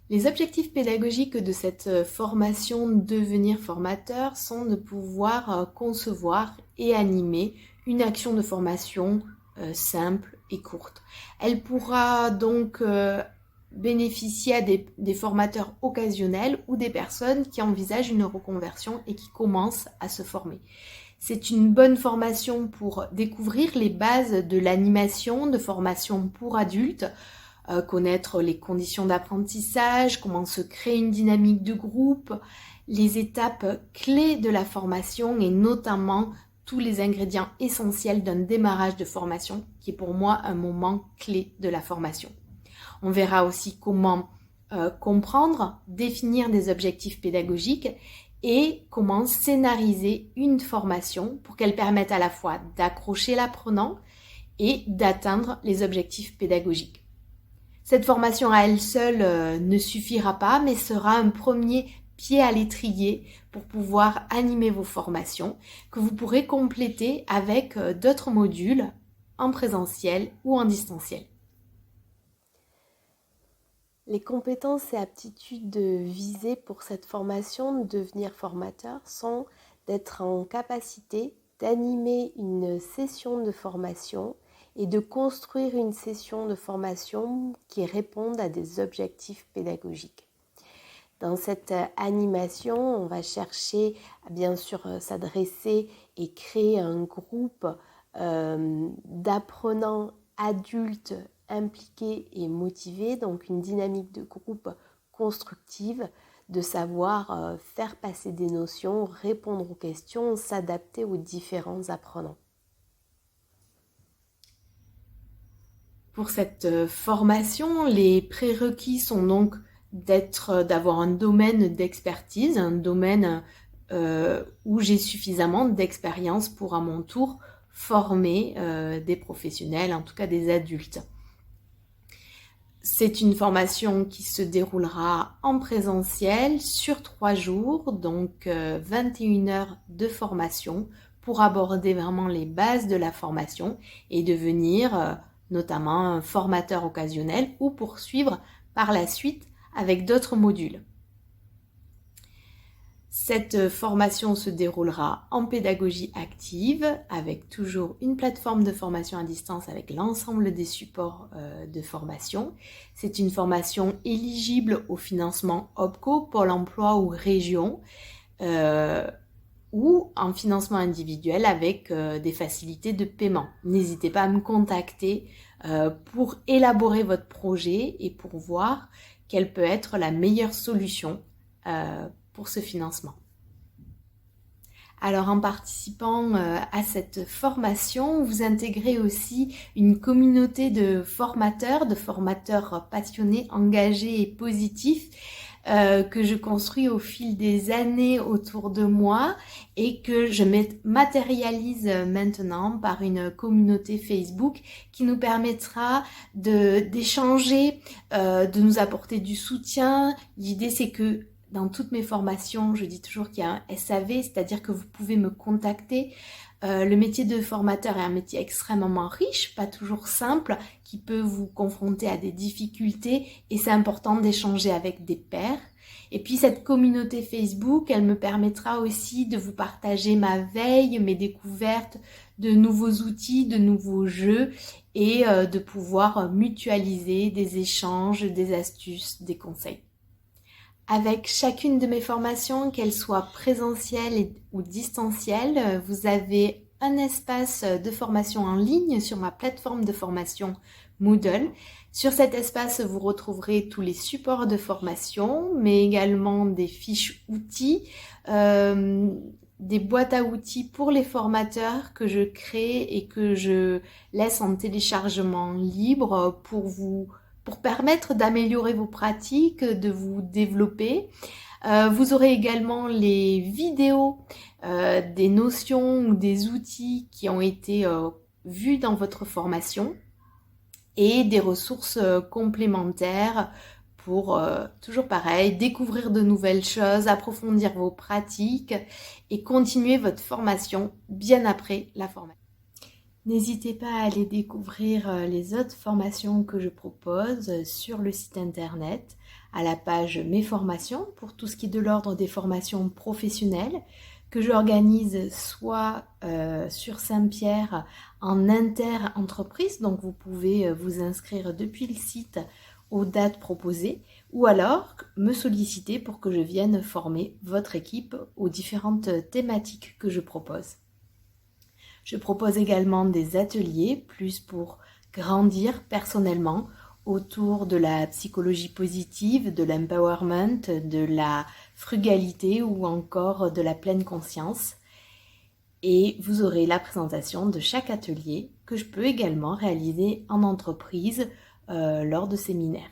Les objectifs pédagogiques de cette formation Devenir formateur sont de pouvoir concevoir et animer une action de formation simple et courte. Elle pourra donc bénéficier à des formateurs occasionnels ou des personnes qui envisagent une reconversion et qui commencent à se former. C'est une bonne formation pour découvrir les bases de l'animation, de formation pour adultes, connaître les conditions d'apprentissage, comment se créer une dynamique de groupe, les étapes clés de la formation et notamment tous les ingrédients essentiels d'un démarrage de formation qui est pour moi un moment clé de la formation. On verra aussi comment comprendre, définir des objectifs pédagogiques et comment scénariser une formation pour qu'elle permette à la fois d'accrocher l'apprenant et d'atteindre les objectifs pédagogiques. Cette formation à elle seule ne suffira pas, mais sera un premier pied à l'étrier pour pouvoir animer vos formations que vous pourrez compléter avec d'autres modules en présentiel ou en distanciel. Les compétences et aptitudes visées pour cette formation de devenir formateur sont d'être en capacité d'animer une session de formation et de construire une session de formation qui réponde à des objectifs pédagogiques. Dans cette animation, on va chercher à bien sûr s'adresser et créer un groupe d'apprenants adultes impliqués et motivés, donc une dynamique de groupe constructive, de savoir faire passer des notions, répondre aux questions, s'adapter aux différents apprenants. Pour cette formation, les prérequis sont donc d'avoir un domaine d'expertise, un domaine où j'ai suffisamment d'expérience pour à mon tour former des professionnels, en tout cas des adultes. C'est une formation qui se déroulera en présentiel sur 3 jours, donc 21 heures de formation pour aborder vraiment les bases de la formation et devenir notamment un formateur occasionnel ou poursuivre par la suite avec d'autres modules. Cette formation se déroulera en pédagogie active avec toujours une plateforme de formation à distance avec l'ensemble des supports de formation. C'est une formation éligible au financement OPCO, Pôle emploi ou région ou en financement individuel avec des facilités de paiement. N'hésitez pas à me contacter pour élaborer votre projet et pour voir quelle peut être la meilleure solution pour ce financement. Alors en participant à cette formation, vous intégrez aussi une communauté de formateurs passionnés, engagés et positifs que je construis au fil des années autour de moi et que je matérialise maintenant par une communauté Facebook qui nous permettra d'échanger, de nous apporter du soutien. L'idée c'est que dans toutes mes formations, je dis toujours qu'il y a un SAV, c'est-à-dire que vous pouvez me contacter. Le métier de formateur est un métier extrêmement riche, pas toujours simple, qui peut vous confronter à des difficultés et c'est important d'échanger avec des pairs. Et puis cette communauté Facebook, elle me permettra aussi de vous partager ma veille, mes découvertes, de nouveaux outils, de nouveaux jeux et de pouvoir mutualiser des échanges, des astuces, des conseils. Avec chacune de mes formations, qu'elles soient présentielles ou distancielles, vous avez un espace de formation en ligne sur ma plateforme de formation Moodle. Sur cet espace, vous retrouverez tous les supports de formation, mais également des fiches outils, des boîtes à outils pour les formateurs que je crée et que je laisse en téléchargement libre pour permettre d'améliorer vos pratiques, de vous développer. Vous aurez également les vidéos des notions ou des outils qui ont été vus dans votre formation et des ressources complémentaires pour, toujours pareil, découvrir de nouvelles choses, approfondir vos pratiques et continuer votre formation bien après la formation. N'hésitez pas à aller découvrir les autres formations que je propose sur le site internet, à la page Mes formations, pour tout ce qui est de l'ordre des formations professionnelles, que j'organise soit sur Saint-Pierre en inter-entreprise, donc vous pouvez vous inscrire depuis le site aux dates proposées, ou alors me solliciter pour que je vienne former votre équipe aux différentes thématiques que je propose. Je propose également des ateliers, plus pour grandir personnellement, autour de la psychologie positive, de l'empowerment, de la frugalité ou encore de la pleine conscience. Et vous aurez la présentation de chaque atelier que je peux également réaliser en entreprise lors de séminaires.